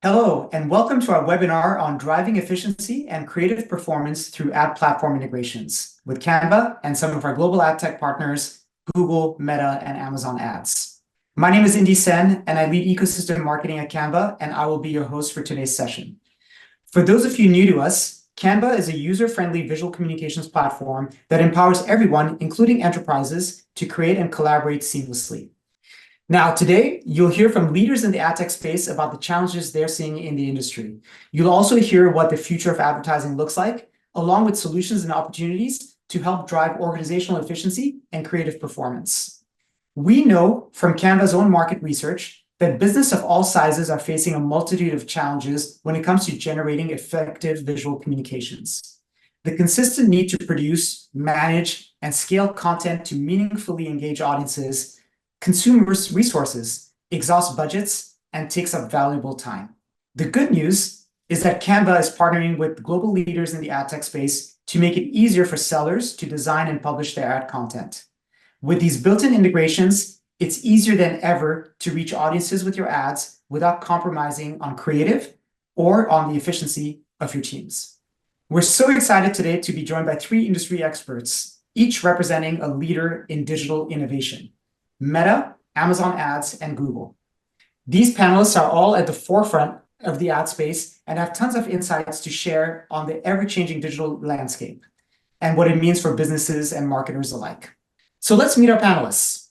Hello, and welcome to our webinar on driving efficiency and creative performance through ad platform integrations with Canva and some of our global ad tech partners, Google, Meta, and Amazon Ads. My name is Indy Sen, and I lead ecosystem marketing at Canva, and I will be your host for today's session. For those of you new to us, Canva is a user-friendly visual communications platform that empowers everyone, including enterprises, to create and collaborate seamlessly. Now, today, you'll hear from leaders in the ad tech space about the challenges they're seeing in the industry. You'll also hear what the future of advertising looks like, along with solutions and opportunities to help drive organizational efficiency and creative performance. We know from Canva's own market research that businesses of all sizes are facing a multitude of challenges when it comes to generating effective visual communications. The consistent need to produce, manage, and scale content to meaningfully engage audiences consumers' resources, exhausts budgets, and takes up valuable time. The good news is that Canva is partnering with global leaders in the ad tech space to make it easier for sellers to design and publish their ad content. With these built-in integrations, it's easier than ever to reach audiences with your ads without compromising on creative or on the efficiency of your teams. We're so excited today to be joined by three industry experts, each representing a leader in digital innovation: Meta, Amazon Ads, and Google. These panelists are all at the forefront of the ad space and have tons of insights to share on the ever-changing digital landscape and what it means for businesses and marketers alike. So let's meet our panelists.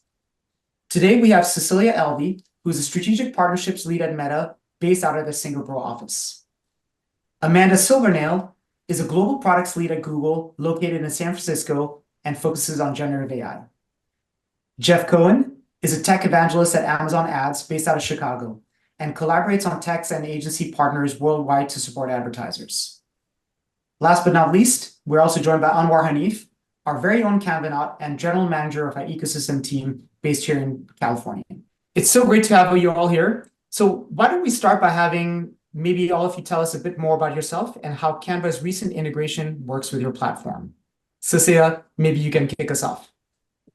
Today, we have Cecilia Elvey, who's a strategic partnerships lead at Meta based out of their Singapore office. Amanda Silvernail is a global products lead at Google located in San Francisco and focuses on generative AI. Jeff Cohen is a tech evangelist at Amazon Ads based out of Chicago and collaborates on techs and agency partners worldwide to support advertisers. Last but not least, we're also joined by Anwar Hanif, our very own Canva and general manager of our ecosystem team based here in California. It's so great to have you all here. So why don't we start by having maybe all of you tell us a bit more about yourself and how Canva's recent integration works with your platform. Cecilia, maybe you can kick us off.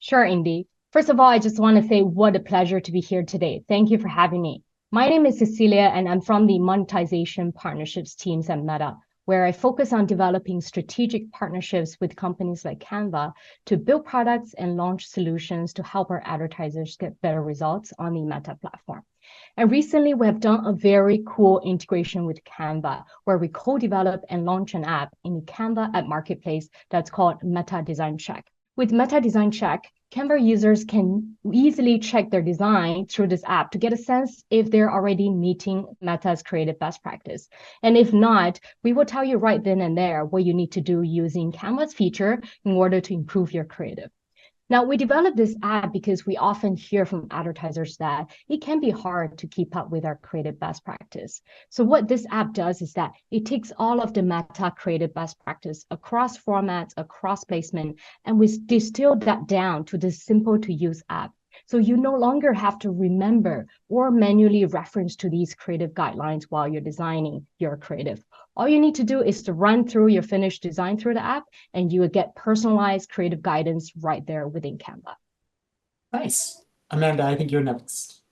Sure, Indy. First of all, I just want to say what a pleasure to be here today. Thank you for having me. My name is Cecilia, and I'm from the monetization partnerships teams at Meta, where I focus on developing strategic partnerships with companies like Canva to build products and launch solutions to help our advertisers get better results on the Meta platform. And recently, we have done a very cool integration with Canva, where we co-develop and launch an app in the Canva app marketplace that's called Meta Design Check. With Meta Design Check, Canva users can easily check their design through this app to get a sense if they're already meeting Meta's creative best practice. And if not, we will tell you right then and there what you need to do using Canva's feature in order to improve your creative. Now, we developed this app because we often hear from advertisers that it can be hard to keep up with our creative best practice. So what this app does is that it takes all of the Meta creative best practice across formats, across placement, and we distill that down to this simple to use app. So you no longer have to remember or manually reference to these creative guidelines while you're designing your creative. All you need to do is to run through your finished design through the app, and you will get personalized creative guidance right there within Canva. Nice. Amanda, I think you're next.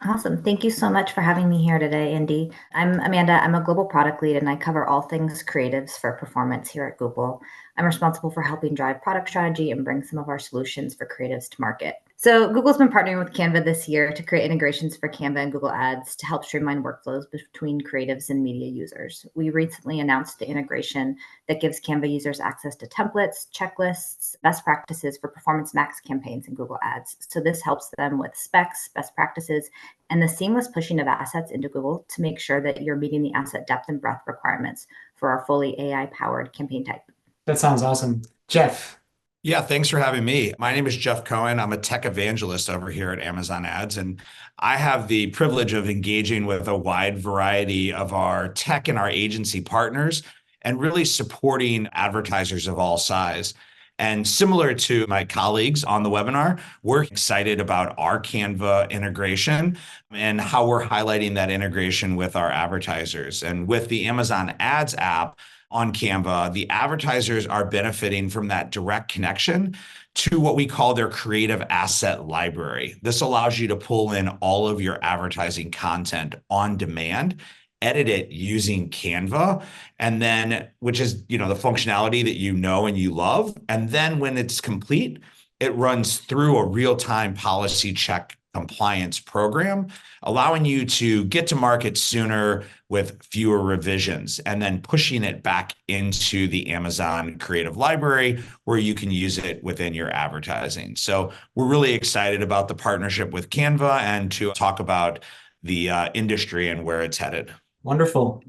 Awesome. Thank you so much for having me here today, Indy. I'm Amanda. I'm a global product lead, and I cover all things creatives for performance here at Google. I'm responsible for helping drive product strategy and bring some of our solutions for creatives to market. So Google's been partnering with Canva this year to create integrations for Canva and Google Ads to help streamline workflows between creatives and media users. We recently announced the integration that gives Canva users access to templates, checklists, best practices for Performance Max campaigns in Google Ads. So this helps them with specs, best practices, and the seamless pushing of assets into Google to make sure that you're meeting the asset depth and breadth requirements for our fully AI-powered campaign type. That sounds awesome. Jeff. Yeah, thanks for having me. My name is Jeff Cohen. I'm a tech evangelist over here at Amazon Ads, and I have the privilege of engaging with a wide variety of our tech and our agency partners and really supporting advertisers of all size. And similar to my colleagues on the webinar, we're excited about our Canva integration and how we're highlighting that integration with our advertisers. And with the Amazon Ads app, on Canva, the advertisers are benefiting from that direct connection to what we call their creative asset library. This allows you to pull in all of your advertising content on demand edit it using Canva, and then, which is, the functionality that you know and you love. And then when it's complete, it runs through a real-time policy check compliance program, allowing you to get to market sooner with fewer revisions, and then pushing it back into the Amazon Creative Library where you can use it within your advertising. So we're really excited about the partnership with Canva and to talk about the industry and where it's headed. Wonderful.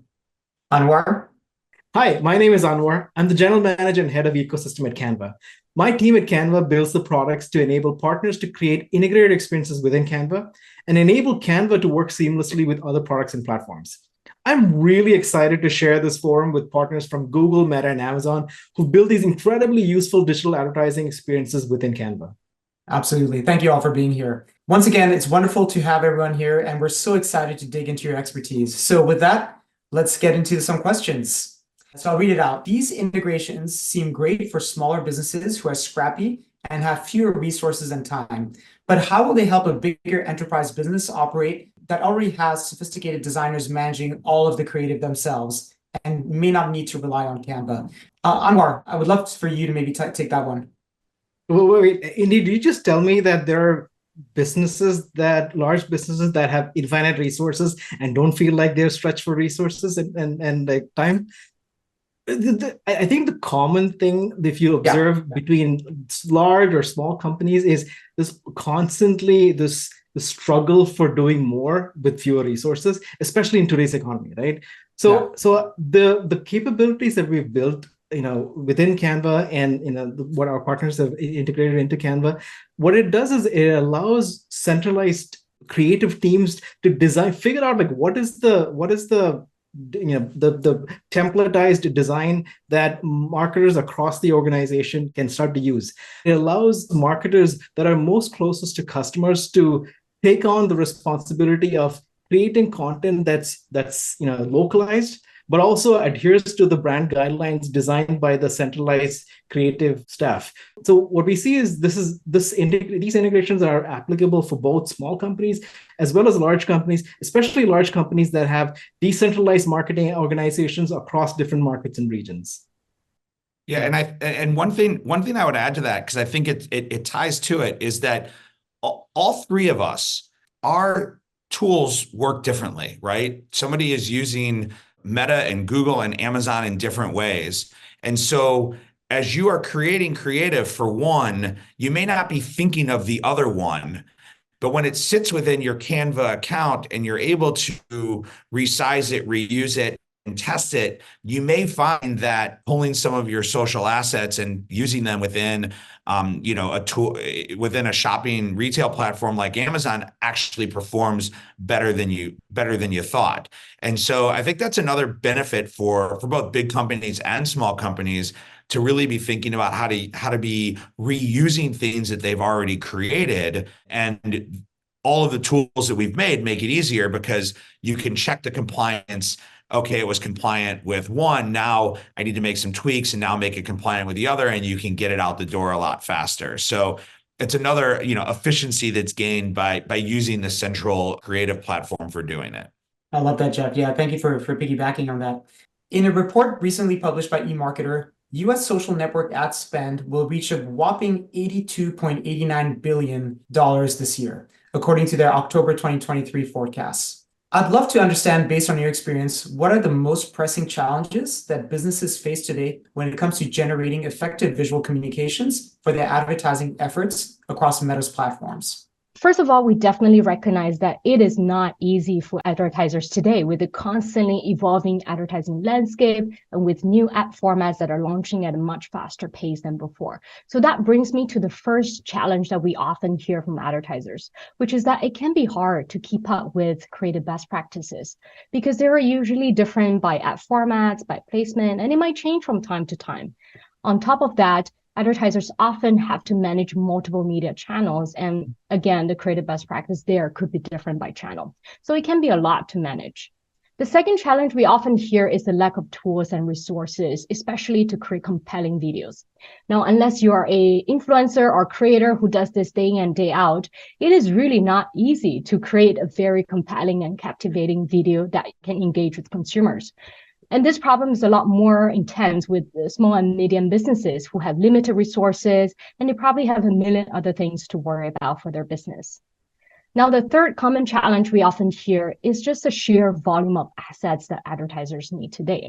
Anwar? Hi, my name is Anwar. I'm the general manager and head of ecosystem at Canva. My team at Canva builds the products to enable partners to create integrated experiences within Canva and enable Canva to work seamlessly with other products and platforms. I'm really excited to share this forum with partners from Google, Meta, and Amazon who build these incredibly useful digital advertising experiences within Canva. Absolutely. Thank you all for being here. Once again, it's wonderful to have everyone here, and we're so excited to dig into your expertise. So with that, let's get into some questions. So I'll read it out. These integrations seem great for smaller businesses who are scrappy and have fewer resources and time. But how will they help a bigger enterprise business operate that already has sophisticated designers managing all of the creative themselves and may not need to rely on Canva? Anwar, I would love for you to maybe take that one. Wait, Indy, did you just tell me that there are large businesses that have infinite resources and don't feel like they're stretched for resources and like time? I think the common thing, if you observe between large or small companies, is this struggle for doing more with fewer resources, especially in today's economy, right? So the capabilities that we've built, within Canva and what our partners have integrated into Canva, what it does is it allows centralized creative teams to figure out like what is the templatized design that marketers across the organization can start to use. It allows marketers that are most closest to customers to take on the responsibility of creating content that's localized, but also adheres to the brand guidelines designed by the centralized creative staff. So what we see is these integrations are applicable for both small companies as well as large companies, especially large companies that have decentralized marketing organizations across different markets and regions. Yeah, and one thing I would add to that, because I think it ties to it, is that all three of us, our tools work differently, right? Somebody is using Meta and Google and Amazon in different ways. And so as you are creating creative for one, you may not be thinking of the other one, but when it sits within your Canva account and you're able to resize it, reuse it, and test it, you may find that pulling some of your social assets and using them within a tool within a shopping retail platform like Amazon actually performs better than you thought. And so I think that's another benefit for both big companies and small companies to really be thinking about how to be reusing things that they've already created. And all of the tools that we've made make it easier because you can check the compliance. Okay, it was compliant with one. Now I need to make some tweaks and now make it compliant with the other, and you can get it out the door a lot faster. So it's another, efficiency that's gained by using the central creative platform for doing it. I love that, Jeff. Yeah, thank you for piggybacking on that. In a report recently published by eMarketer, US social network ad spend will reach a whopping $82.89 billion this year, according to their October 2023 forecasts. I'd love to understand, based on your experience, what are the most pressing challenges that businesses face today when it comes to generating effective visual communications for their advertising efforts across Meta's platforms? First of all, we definitely recognize that it is not easy for advertisers today with the constantly evolving advertising landscape and with new app formats that are launching at a much faster pace than before. So that brings me to the first challenge that we often hear from advertisers, which is that it can be hard to keep up with creative best practices because they are usually different by app formats, by placement, and it might change from time to time. On top of that, advertisers often have to manage multiple media channels. And again, the creative best practice there could be different by channel. So it can be a lot to manage. The second challenge we often hear is the lack of tools and resources, especially to create compelling videos. Now, unless you are an influencer or creator who does this day in and day out, it is really not easy to create a very compelling and captivating video that can engage with consumers. And this problem is a lot more intense with small and medium businesses who have limited resources, and they probably have a million other things to worry about for their business. Now, the third common challenge we often hear is just the sheer volume of assets that advertisers need today.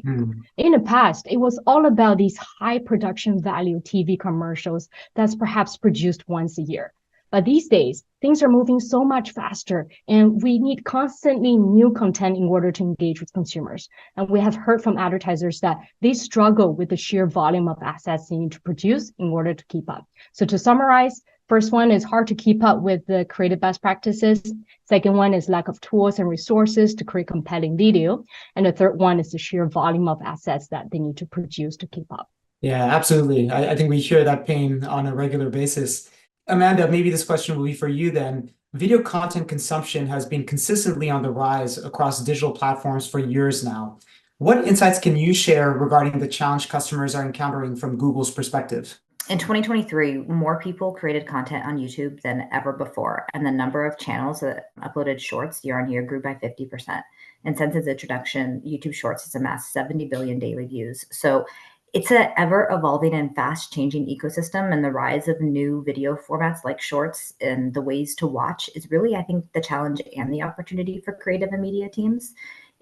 In the past, it was all about these high production value TV commercials that's perhaps produced once a year. But these days, things are moving so much faster, and we need constantly new content in order to engage with consumers. And we have heard from advertisers that they struggle with the sheer volume of assets they need to produce in order to keep up. So to summarize, first one is hard to keep up with the creative best practices. Second one is lack of tools and resources to create compelling video. And the third one is the sheer volume of assets that they need to produce to keep up. Yeah, absolutely. I think we hear that pain on a regular basis. Amanda, maybe this question will be for you then. Video content consumption has been consistently on the rise across digital platforms for years now. What insights can you share regarding the challenge customers are encountering from Google's perspective? In 2023, more people created content on YouTube than ever before, and the number of channels that uploaded shorts year on year grew by 50%. And since its introduction, YouTube Shorts has amassed 70 billion daily views. So it's an ever-evolving and fast-changing ecosystem, and the rise of new video formats like Shorts and the ways to watch is really, I think, the challenge and the opportunity for creative and media teams.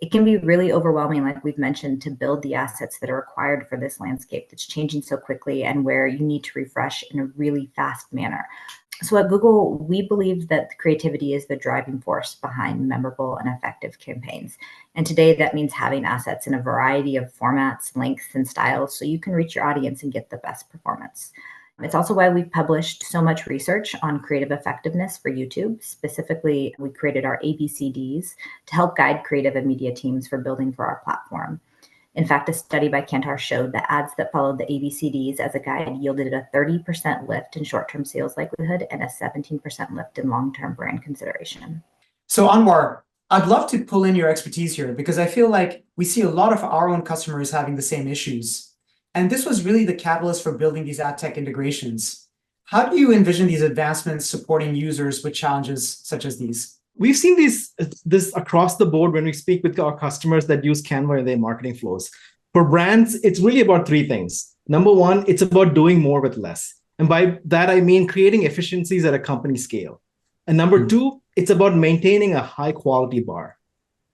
It can be really overwhelming, like we've mentioned, to build the assets that are required for this landscape that's changing so quickly and where you need to refresh in a really fast manner. So at Google, we believe that creativity is the driving force behind memorable and effective campaigns. And today that means having assets in a variety of formats, lengths, and styles so you can reach your audience and get the best performance. It's also why we've published so much research on creative effectiveness for YouTube. Specifically, we created our ABCDs to help guide creative and media teams for building for our platform. In fact, a study by Kantar showed that ads that followed the ABCDs as a guide yielded a 30% lift in short-term sales likelihood and a 17% lift in long-term brand consideration. So Anwar, I'd love to pull in your expertise here because I feel like we see a lot of our own customers having the same issues. And this was really the catalyst for building these ad tech integrations. How do you envision these advancements supporting users with challenges such as these? We've seen this across the board when we speak with our customers that use Canva in their marketing flows. For brands, it's really about three things. Number one, it's about doing more with less. And by that, I mean creating efficiencies at a company scale. And number two, it's about maintaining a high quality bar.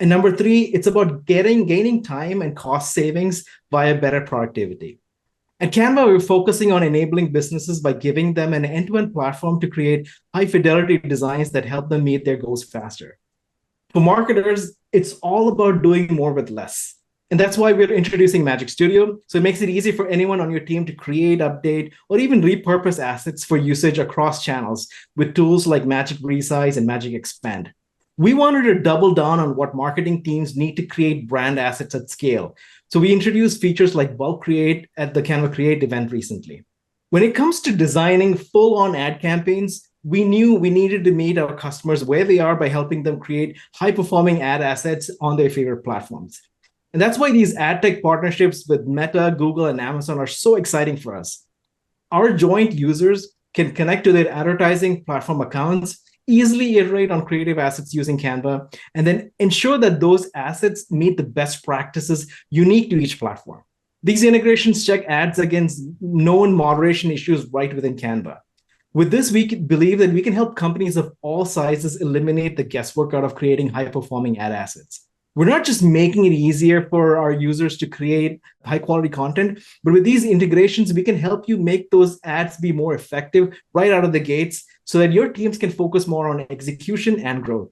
And number three, it's about gaining time and cost savings via better productivity. At Canva, we're focusing on enabling businesses by giving them an end-to-end platform to create high-fidelity designs that help them meet their goals faster. For marketers, it's all about doing more with less. And that's why we're introducing Magic Studio. So it makes it easy for anyone on your team to create, update, or even repurpose assets for usage across channels with tools like Magic Resize and Magic Expand. We wanted to double down on what marketing teams need to create brand assets at scale. So we introduced features like Bulk Create at the Canva Create event recently. When it comes to designing full-on ad campaigns, we knew we needed to meet our customers where they are by helping them create high-performing ad assets on their favorite platforms. And that's why these ad tech partnerships with Meta, Google, and Amazon are so exciting for us. Our joint users can connect to their advertising platform accounts, easily iterate on creative assets using Canva, and then ensure that those assets meet the best practices unique to each platform. These integrations check ads against known moderation issues right within Canva. With this, we believe that we can help companies of all sizes eliminate the guesswork out of creating high-performing ad assets. We're not just making it easier for our users to create high-quality content, but with these integrations, we can help you make those ads be more effective right out of the gates so that your teams can focus more on execution and growth.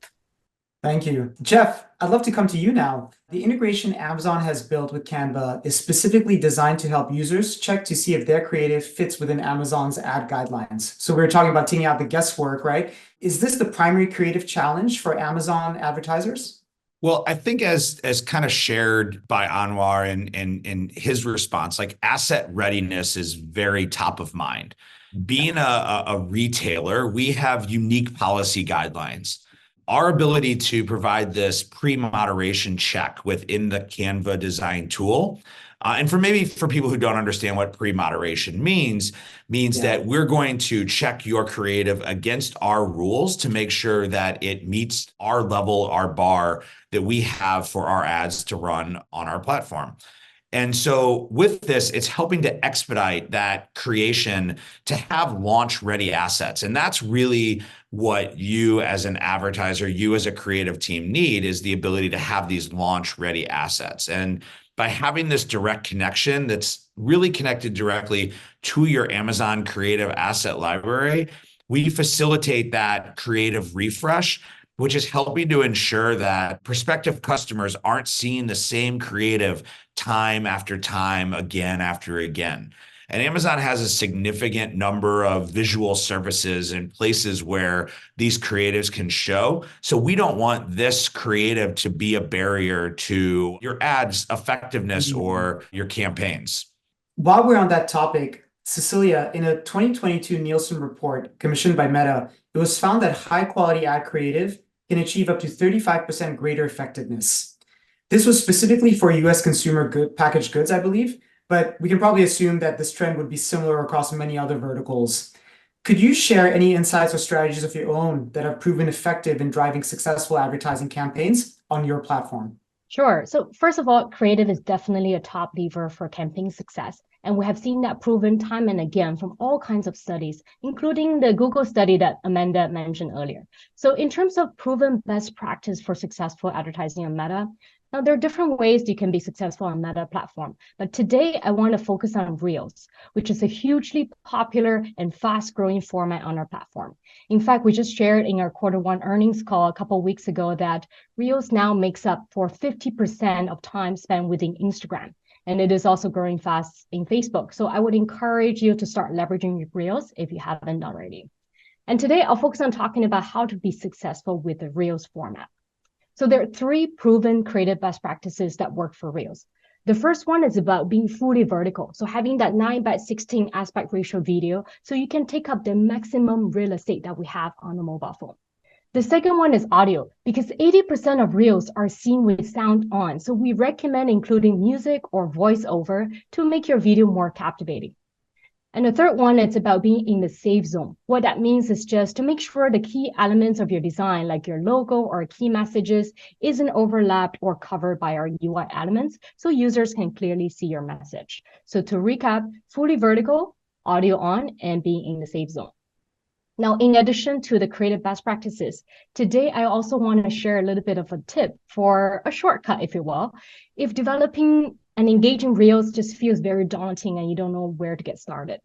Thank you. Jeff, I'd love to come to you now. The integration Amazon has built with Canva is specifically designed to help users check to see if their creative fits within Amazon's ad guidelines. So we were talking about taking out the guesswork, right? Is this the primary creative challenge for Amazon advertisers? Well, I think as kind of shared by Anwar in his response, like asset readiness is very top of mind. Being a retailer, we have unique policy guidelines. our ability to provide this pre-moderation check within the Canva design tool. And for people who don't understand what pre-moderation means that we're going to check your creative against our rules to make sure that it meets our level, our bar that we have for our ads to run on our platform. And so with this, it's helping to expedite that creation to have launch-ready assets. And that's really what you as an advertiser, you as a creative team need, is the ability to have these launch-ready assets. And by having this direct connection that's really connected directly to your Amazon Creative Asset Library, we facilitate that creative refresh, which is helping to ensure that prospective customers aren't seeing the same creative time after time, again after again. And Amazon has a significant number of visual services and places where these creatives can show. So we don't want this creative to be a barrier to your ads' effectiveness or your campaigns. While we're on that topic, Cecilia, in a 2022 Nielsen report commissioned by Meta, it was found that high-quality ad creative can achieve up to 35% greater effectiveness. This was specifically for US consumer packaged goods, I believe, but we can probably assume that this trend would be similar across many other verticals. Could you share any insights or strategies of your own that have proven effective in driving successful advertising campaigns on your platform? Sure. So first of all, creative is definitely a top lever for campaign success. And we have seen that proven time and again from all kinds of studies, including the Google study that Amanda mentioned earlier. So in terms of proven best practice for successful advertising on Meta, now, there are different ways you can be successful on Meta platform, but today I want to focus on Reels, which is a hugely popular and fast-growing format on our platform. In fact, we just shared in our Q1 earnings call a couple of weeks ago that Reels now makes up for 50% of time spent within Instagram, and it is also growing fast in Facebook. So I would encourage you to start leveraging Reels if you haven't already. And today I'll focus on talking about how to be successful with the Reels format. So there are 3 proven creative best practices that work for Reels. The first one is about being fully vertical. So having that 9:16 aspect ratio video so you can take up the maximum real estate that we have on a mobile phone. The second one is audio, because 80% of Reels are seen with sound on. So we recommend including music or voiceover to make your video more captivating. And the third one, it's about being in the safe zone. What that means is just to make sure the key elements of your design, like your logo or key messages, isn't overlapped or covered by our UI elements, so users can clearly see your message. So to recap, fully vertical, audio on, and being in the safe zone. Now, in addition to the creative best practices, today I also want to share a little bit of a tip for a shortcut, if you will. If developing and engaging Reels just feels very daunting and you don't know where to get started.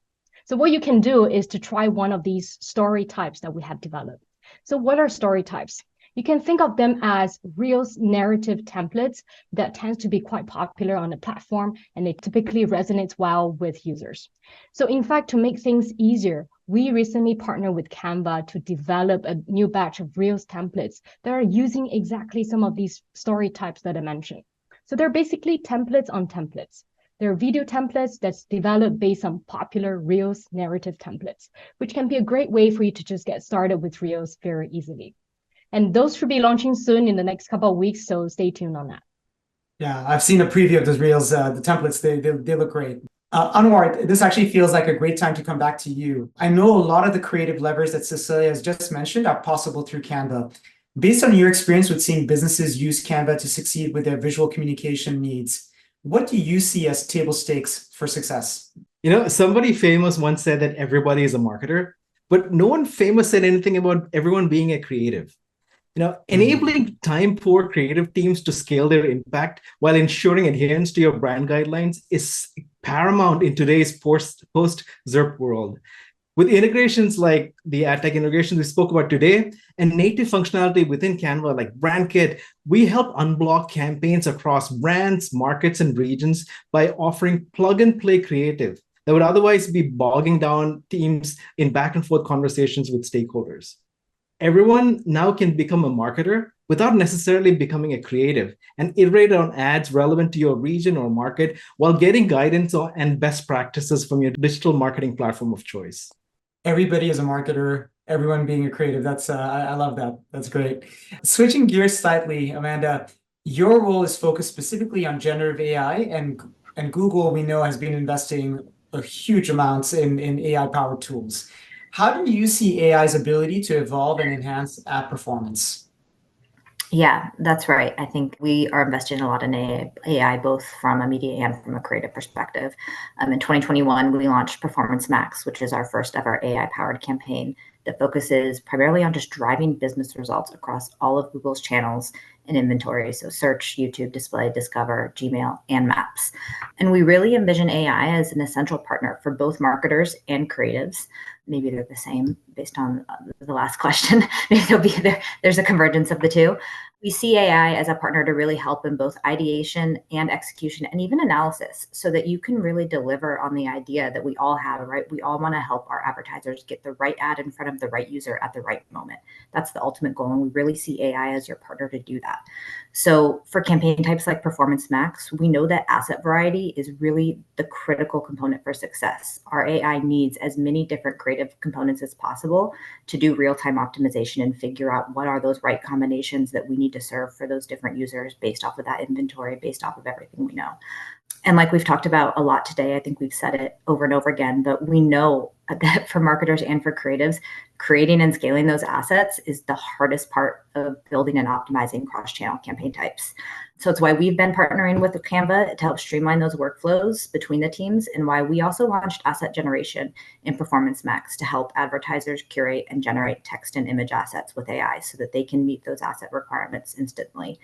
So what you can do is to try one of these story types that we have developed. So what are story types? You can think of them as Reels narrative templates that tends to be quite popular on the platform, and it typically resonates well with users. So in fact, to make things easier, we recently partnered with Canva to develop a new batch of Reels templates that are using exactly some of these story types that I mentioned. So they're basically templates on templates. They're video templates that's developed based on popular Reels narrative templates, which can be a great way for you to just get started with Reels very easily. And those should be launching soon in the next couple of weeks, so stay tuned on that. Yeah, I've seen a preview of those Reels, the templates, they look great. Anwar, this actually feels like a great time to come back to you. I know a lot of the creative levers that Cecilia has just mentioned are possible through Canva. Based on your experience with seeing businesses use Canva to succeed with their visual communication needs, what do you see as table stakes for success? You know, somebody famous once said that everybody is a marketer, but no one famous said anything about everyone being a creative. You know, enabling time-poor creative teams to scale their impact while ensuring adherence to your brand guidelines is paramount in today's post-ZERP world. With integrations like the ad tech integrations we spoke about today and native functionality within Canva like Brand Kit, we help unblock campaigns across brands, markets, and regions by offering plug-and-play creative that would otherwise be bogging down teams in back and forth conversations with stakeholders. Everyone now can become a marketer without necessarily becoming a creative and iterate on ads relevant to your region or market while getting guidance and best practices from your digital marketing platform of choice. Everybody is a marketer. everyone being a creative. That's I love that. That's great. Switching gears slightly, Amanda, your role is focused specifically on generative AI, and Google, we know, has been investing a huge amounts in AI-powered tools. How do you see AI's ability to evolve and enhance ad performance? Yeah, that's right. I think we are investing a lot in AI, both from a media and from a creative perspective. In 2021, we launched Performance Max, which is our first ever AI-powered campaign that focuses primarily on just driving business results across all of Google's channels and inventory. So search, YouTube, display, discover, Gmail, and Maps. And we really envision AI as an essential partner for both marketers and creatives. Maybe they're the same based on the last question. Maybe there's a convergence of the two. We see AI as a partner to really help in both ideation and execution and even analysis so that you can really deliver on the idea that we all have, right? We all want to help our advertisers get the right ad in front of the right user at the right moment. That's the ultimate goal. And we really see AI as your partner to do that. So for campaign types like Performance Max, we know that asset variety is really the critical component for success. Our AI needs as many different creative components as possible to do real-time optimization and figure out what are those right combinations that we need to serve for those different users based off of that inventory, based off of everything we know. And like we've talked about a lot today, I think we've said it over and over again, but we know that for marketers and for creatives, creating and scaling those assets is the hardest part of building and optimizing cross-channel campaign types. So it's why we've been partnering with Canva to help streamline those workflows between the teams, and why we also launched asset generation in Performance Max to help advertisers curate and generate text and image assets with AI so that they can meet those asset requirements instantly.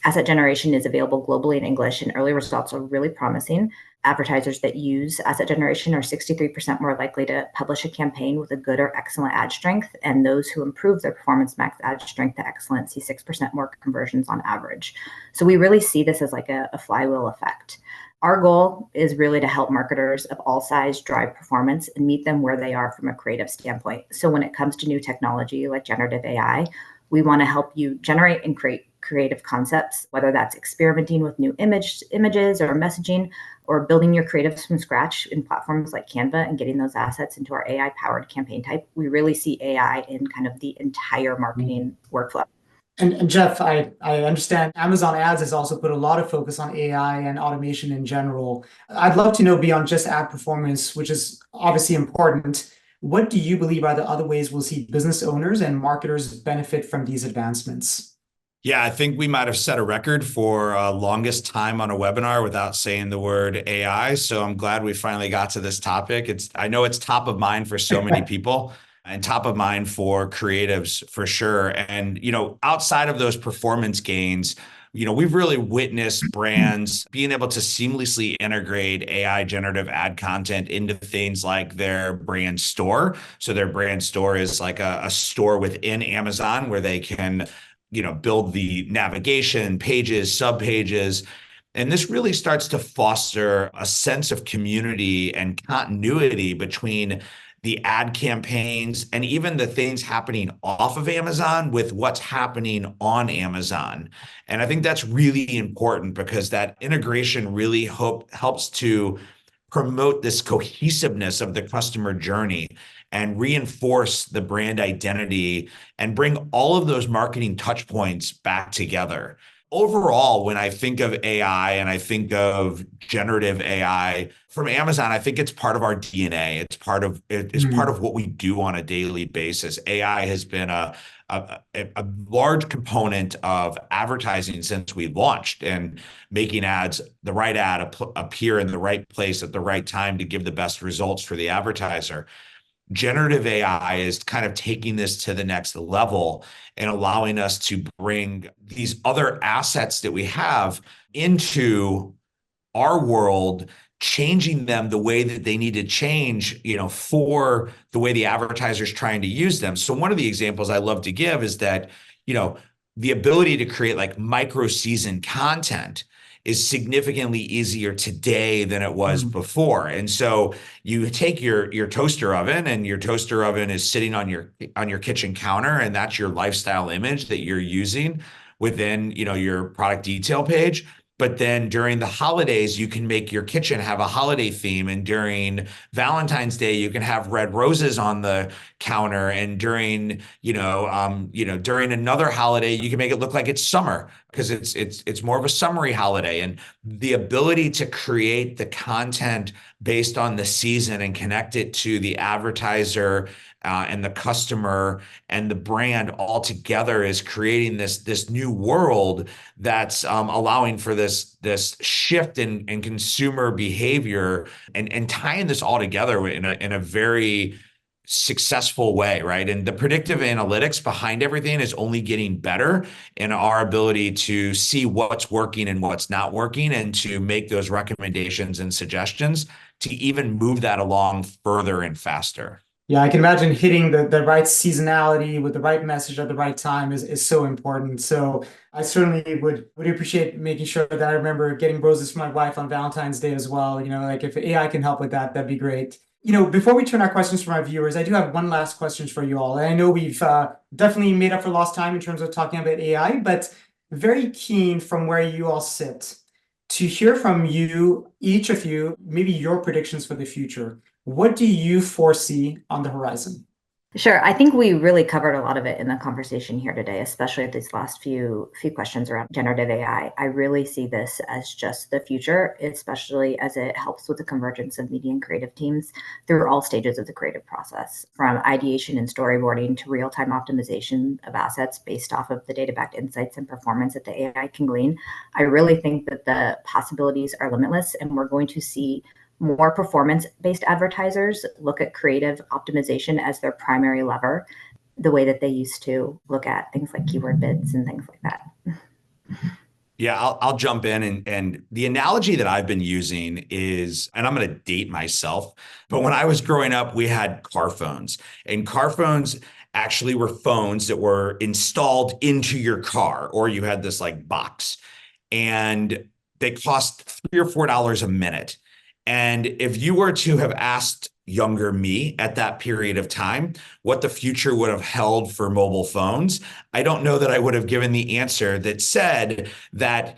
Asset generation is available globally in English, and early results are really promising. Advertisers that use asset generation are 63% more likely to publish a campaign with a good or excellent ad strength, and those who improve their Performance Max ad strength to excellent see 6% more conversions on average. So we really see this as like a flywheel effect. Our goal is really to help marketers of all size drive performance and meet them where they are from a creative standpoint. So when it comes to new technology like generative AI, we want to help you generate and create creative concepts, whether that's experimenting with new images or messaging, or building your creatives from scratch in platforms like Canva and getting those assets into our AI-powered campaign type. We really see AI in kind of the entire marketing workflow. And Jeff, I understand Amazon Ads has also put a lot of focus on AI and automation in general. I'd love to know, beyond just ad performance, which is obviously important, what do you believe are the other ways we'll see business owners and marketers benefit from these advancements? Yeah, I think we might have set a record for longest time on a webinar without saying the word AI. So I'm glad we finally got to this topic. I know it's top of mind for so many people and top of mind for creatives for sure. And, outside of those performance gains, we've really witnessed brands being able to seamlessly integrate AI generative ad content into things like their brand store. So their brand store is like a store within Amazon where they can build the navigation, pages, sub-pages. And this really starts to foster a sense of community and continuity between the ad campaigns and even the things happening off of Amazon with what's happening on Amazon. And I think that's really important because that integration really helps to promote this cohesiveness of the customer journey and reinforce the brand identity and bring all of those marketing touch points back together. Overall, when I think of AI and I think of generative AI from Amazon, I think it's part of our DNA. It's part of what we do on a daily basis. AI has been a large component of advertising since we launched, and making the right ad appear in the right place at the right time to give the best results for the advertiser. Generative AI is kind of taking this to the next level and allowing us to bring these other assets that we have into our world, changing them the way that they need to change, for the way the advertiser is trying to use them. So one of the examples I love to give is that, the ability to create like micro season content is significantly easier today than it was before. And so you take your toaster oven, and your toaster oven is sitting on your kitchen counter, and that's your lifestyle image that you're using within, your product detail page. But then during the holidays, you can make your kitchen have a holiday theme. And during Valentine's Day, you can have red roses on the counter. And during another holiday, you can make it look like it's summer because it's more of a summery holiday. And the ability to create the content based on the season and connect it to the advertiser and the customer and the brand all together is creating this new world that's allowing for this shift in consumer behavior and tying this all together in a very successful way, right? And the predictive analytics behind everything is only getting better in our ability to see what's working and what's not working and to make those recommendations and suggestions to even move that along further and faster. Yeah, I can imagine hitting the right seasonality with the right message at the right time is so important. So I certainly would appreciate making sure that I remember getting roses for my wife on Valentine's Day as well. Like if AI can help with that, that'd be great. Before we turn our questions from our viewers, I do have one last question for you all. And I know we've definitely made up for lost time in terms of talking about AI, but very keen from where you all sit to hear from you, each of you, maybe your predictions for the future. What do you foresee on the horizon? Sure. I think we really covered a lot of it in the conversation here today, especially these last few questions around generative AI. I really see this as just the future, especially as it helps with the convergence of media and creative teams through all stages of the creative process, from ideation and storyboarding to real-time optimization of assets based off of the data-backed insights and performance that the AI can glean. I really think that the possibilities are limitless, and we're going to see more performance-based advertisers look at creative optimization as their primary lever, the way that they used to look at things like keyword bids and things like that. Yeah, I'll jump in and the analogy that I've been using is, and I'm going to date myself, but when I was growing up, we had car phones, and car phones actually were phones that were installed into your car, or you had this like box, and they cost $3 or $4 a minute. And if you were to have asked younger me at that period of time what the future would have held for mobile phones, I don't know that I would have given the answer that said that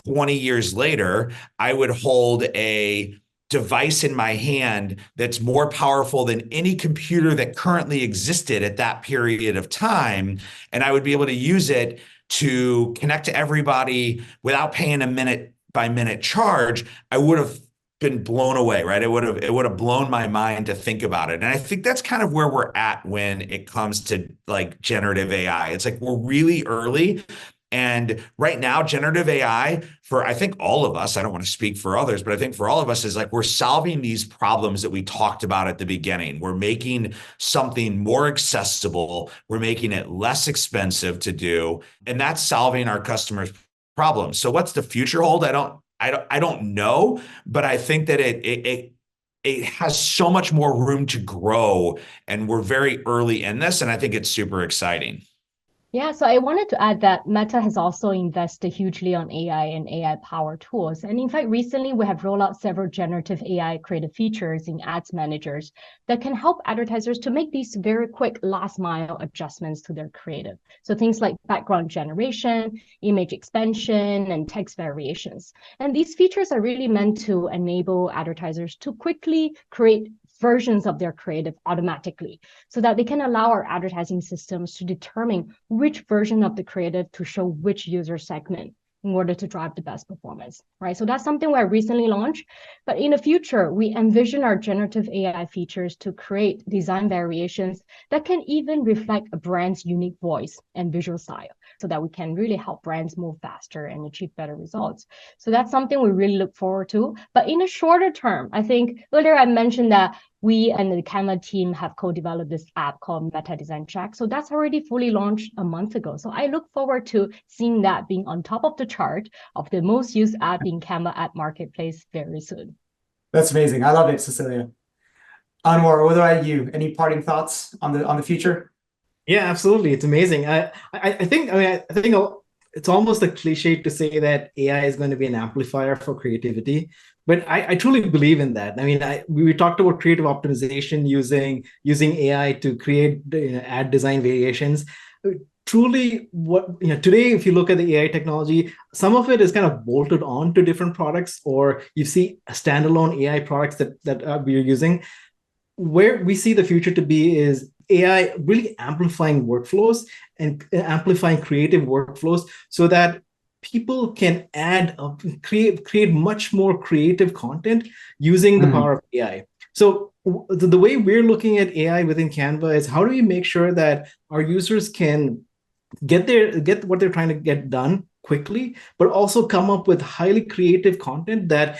20 years later, I would hold a device in my hand that's more powerful than any computer that currently existed at that period of time. And I would be able to use it to connect to everybody without paying a minute by minute charge. I would have been blown away, right? It would have blown my mind to think about it. And I think that's kind of where we're at when it comes to like generative AI. It's like we're really early. And right now, generative AI, for I think all of us, I don't want to speak for others, but I think for all of us is like we're solving these problems that we talked about at the beginning. We're making something more accessible. We're making it less expensive to do. And that's solving our customers' problems. So what's the future hold? I don't know, but I think that it has so much more room to grow, and we're very early in this, and I think it's super exciting. Yeah, so I wanted to add that Meta has also invested hugely on AI and AI-powered tools. And in fact, recently we have rolled out several generative AI creative features in ads managers that can help advertisers to make these very quick last-mile adjustments to their creative. So things like background generation, image expansion, and text variations. And these features are really meant to enable advertisers to quickly create versions of their creative automatically so that they can allow our advertising systems to determine which version of the creative to show which user segment in order to drive the best performance, right? So that's something we recently launched. But in the future, we envision our generative AI features to create design variations that can even reflect a brand's unique voice and visual style so that we can really help brands move faster and achieve better results. So that's something we really look forward to. But in a shorter term, I think earlier I mentioned that we and the Canva team have co-developed this app called Meta Design Check. So that's already fully launched a month ago. So I look forward to seeing that being on top of the chart of the most used app in Canva Ad Marketplace very soon. That's amazing. I love it, Cecilia. Anwar, what about you? Any parting thoughts on the future? Yeah, absolutely. It's amazing. I think it's almost a cliche to say that AI is going to be an amplifier for creativity, but I truly believe in that. I mean, we talked about creative optimization using AI to create ad design variations. truly what, today, if you look at the AI technology, some of it is kind of bolted on to different products, or you see standalone AI products that we're using. Where we see the future to be is AI really amplifying workflows and amplifying creative workflows so that people can create much more creative content using the power of AI. So the way we're looking at AI within Canva is, how do we make sure that our users can get what they're trying to get done quickly, but also come up with highly creative content that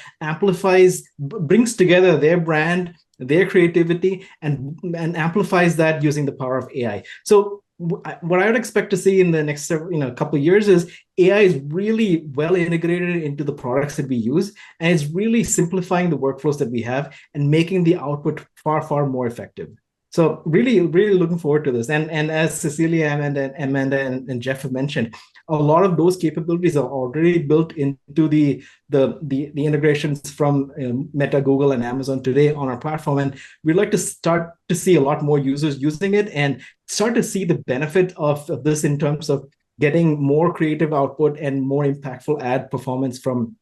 brings together their brand, their creativity, and amplifies that using the power of AI. So what I would expect to see in the next couple of years is AI is really well integrated into the products that we use, and it's really simplifying the workflows that we have and making the output far, far more effective. So really, really looking forward to this. And as Cecilia and Amanda and Jeff have mentioned, a lot of those capabilities are already built into the integrations from Meta, Google, and Amazon today on our platform. And we'd like to start to see a lot more users using it and start to see the benefit of this in terms of getting more creative output and more impactful ad performance from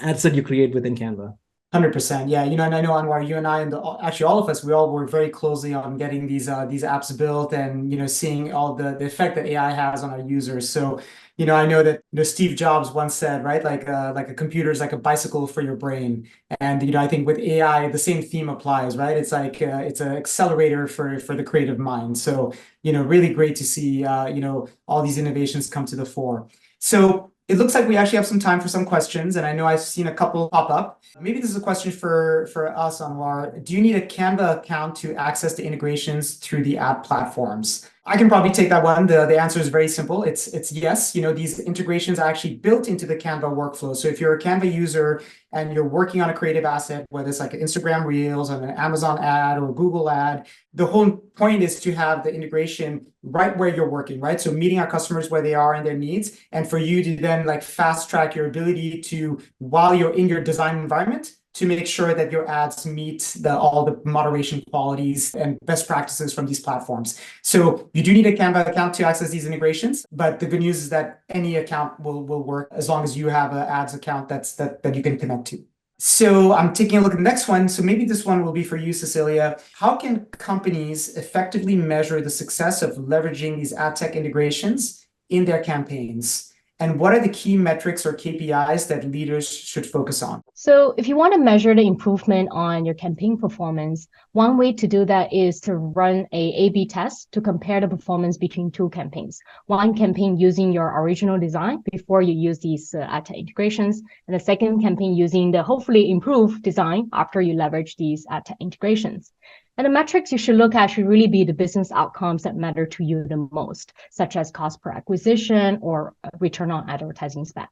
ads that you create within Canva. 100%. Yeah, and I know, Anwar, you and I, and actually all of us, we all work very closely on getting these apps built, and seeing all the effect that AI has on our users. So, I know that Steve Jobs once said, right, like a computer is like a bicycle for your brain, and I think with AI the same theme applies, right? It's like it's an accelerator for the creative mind. So, really great to see all these innovations come to the fore. So it looks like we actually have some time for some questions, and I know I've seen a couple pop up. Maybe this is a question for us, Anwar. Do you need a Canva account to access the integrations through the ad platforms? I can probably take that one. The answer is very simple. It's yes. These integrations are actually built into the Canva workflow. So if you're a Canva user and you're working on a creative asset, whether it's like an Instagram Reels or an Amazon ad or a Google ad, the whole point is to have the integration right where you're working, right? So meeting our customers where they are and their needs, and for you to then like fast track your ability to, while you're in your design environment, to make sure that your ads meet all the moderation qualities and best practices from these platforms. So you do need a Canva account to access these integrations, but the good news is that any account will work as long as you have an ads account that you can connect to. So I'm taking a look at the next one. So maybe this one will be for you, Cecilia. How can companies effectively measure the success of leveraging these ad tech integrations in their campaigns? And what are the key metrics or KPIs that leaders should focus on? So if you want to measure the improvement on your campaign performance, one way to do that is to run a A/B test to compare the performance between two campaigns. One campaign using your original design before you use these ad tech integrations, and the second campaign using the hopefully improved design after you leverage these ad tech integrations. And the metrics you should look at should really be the business outcomes that matter to you the most, such as cost per acquisition or return on advertising spend.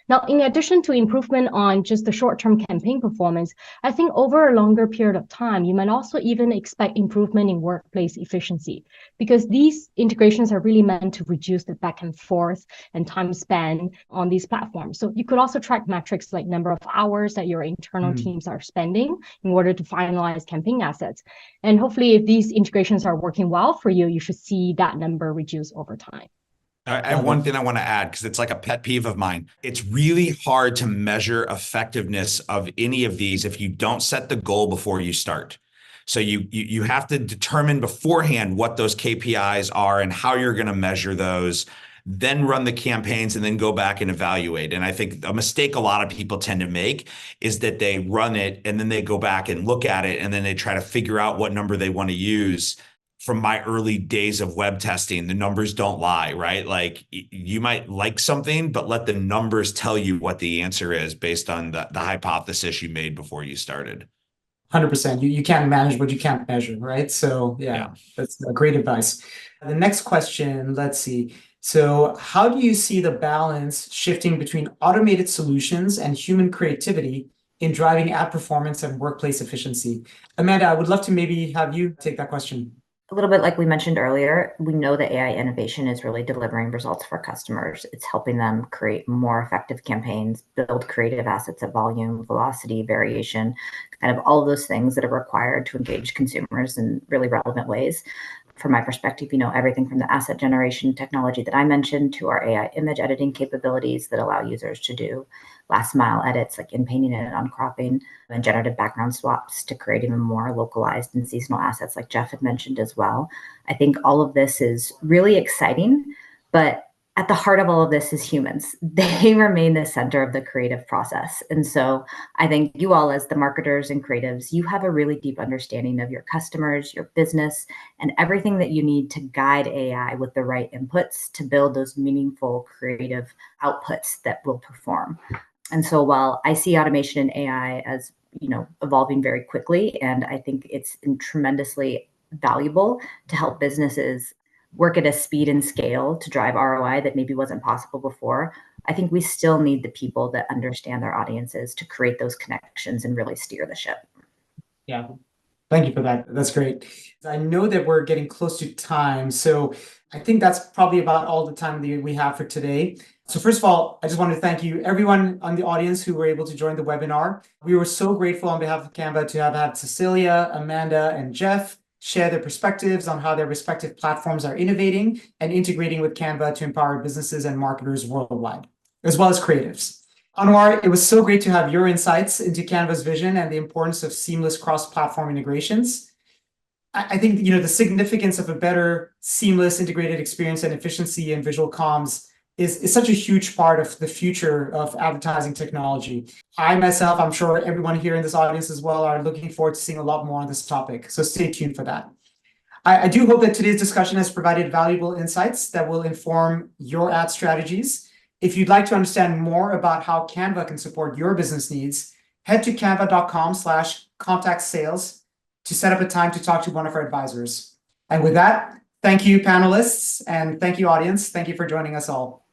Now, in addition to improvement on just the short-term campaign performance, I think over a longer period of time, you might also even expect improvement in workplace efficiency, because these integrations are really meant to reduce the back and forth and time spent on these platforms. So you could also track metrics like number of hours that your internal teams are spending in order to finalize campaign assets. And hopefully, if these integrations are working well for you, you should see that number reduce over time. I have one thing I want to add, because it's like a pet peeve of mine. It's really hard to measure effectiveness of any of these if you don't set the goal before you start. So you have to determine beforehand what those KPIs are and how you're going to measure those, then run the campaigns and then go back and evaluate. And I think a mistake a lot of people tend to make is that they run it and then they go back and look at it and then they try to figure out what number they want to use. From my early days of web testing, the numbers don't lie, right? Like you might like something, but let the numbers tell you what the answer is based on the hypothesis you made before you started. 100%. You can't manage what you can't measure, right? So yeah, that's great advice. The next question, let's see. So how do you see the balance shifting between automated solutions and human creativity in driving ad performance and workplace efficiency? Amanda, I would love to maybe have you take that question. A little bit like we mentioned earlier, we know that AI innovation is really delivering results for customers. It's helping them create more effective campaigns, build creative assets at volume, velocity, variation, kind of all of those things that are required to engage consumers in really relevant ways. from my perspective, everything from the asset generation technology that I mentioned to our AI image editing capabilities that allow users to do last mile edits like in painting and uncropping, and generative background swaps to create even more localized and seasonal assets like Jeff had mentioned as well. I think all of this is really exciting, but at the heart of all of this is humans. They remain the center of the creative process. And so I think you all, as the marketers and creatives, you have a really deep understanding of your customers, your business, and everything that you need to guide AI with the right inputs to build those meaningful creative outputs that will perform. And so while I see automation and AI as evolving very quickly, and I think it's tremendously valuable to help businesses work at a speed and scale to drive ROI that maybe wasn't possible before, I think we still need the people that understand their audiences to create those connections and really steer the ship. Yeah, thank you for that. That's great. I know that we're getting close to time, so I think that's probably about all the time that we have for today. So first of all, I just want to thank you, everyone on the audience who were able to join the webinar. We were so grateful on behalf of Canva to have had Cecilia, Amanda, and Jeff share their perspectives on how their respective platforms are innovating and integrating with Canva to empower businesses and marketers worldwide, as well as creatives. Anwar, it was so great to have your insights into Canva's vision and the importance of seamless cross-platform integrations. I think the significance of a better, seamless, integrated experience and efficiency in visual comms is such a huge part of the future of advertising technology. I myself, I'm sure everyone here in this audience as well, are looking forward to seeing a lot more on this topic. So stay tuned for that. I do hope that today's discussion has provided valuable insights that will inform your ad strategies. If you'd like to understand more about how Canva can support your business needs, head to canva.com/contactsales to set up a time to talk to one of our advisors. And with that, thank you, panelists, and thank you, audience. Thank you for joining us all.